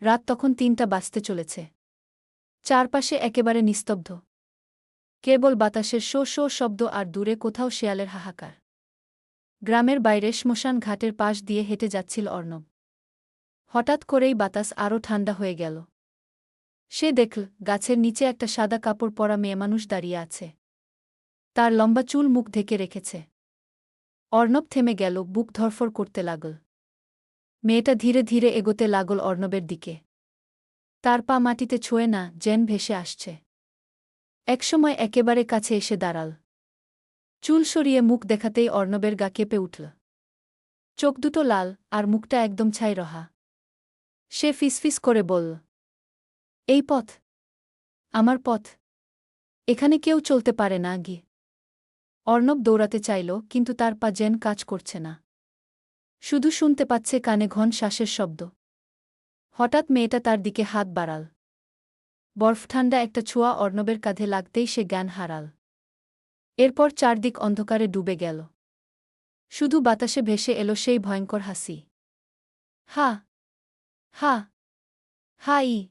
রাত তখন ৩টা বাজতে চলেছে। চারপাশে একেবারে নিস্তব্ধ। কেবল বাতাসের শো শো শব্দ আর দূরে কোথাও শেয়ালের হাহাকার। গ্রামের বাইরে শ্মশান ঘাটের পাশ দিয়ে হেঁটে যাচ্ছিল অর্ণব। হঠাৎ করেই বাতাস আরও ঠান্ডা হয়ে গেল। সে দেখল গাছের নিচে একটা সাদা কাপড় পরা মেয়েমানুষ দাঁড়িয়ে আছে। তার লম্বা চুল মুখ ঢেকে রেখেছে। অর্ণব থেমে গেল, বুক ধড়ফড় করতে লাগল। মেয়েটা ধীরে ধীরে এগোতে লাগল অর্ণবের দিকে। তার পা মাটিতে ছোঁয় না, যেন ভেসে আসছে। একসময় একেবারে কাছে এসে দাঁড়াল। চুল সরিয়ে মুখ দেখাতেই অর্ণবের গা কেঁপে উঠল। চোখ দুটো লাল, আর মুখটা একদম ছাই রহা। সে ফিসফিস করে বলল, এই পথ, আমার পথ। এখানে কেউ চলতে পারে না গি। অর্ণব দৌড়াতে চাইল, কিন্তু তার পা যেন কাজ করছে না। শুধু শুনতে পাচ্ছে কানে ঘন শ্বাসের শব্দ। হঠাৎ মেয়েটা তার দিকে হাত বাড়াল। বরফঠান্ডা একটা ছোঁয়া অর্ণবের কাঁধে লাগতেই সে জ্ঞান হারাল। এরপর চারদিক অন্ধকারে ডুবে গেল। শুধু বাতাসে ভেসে এলো সেই ভয়ঙ্কর হাসি। হা হা হা ই।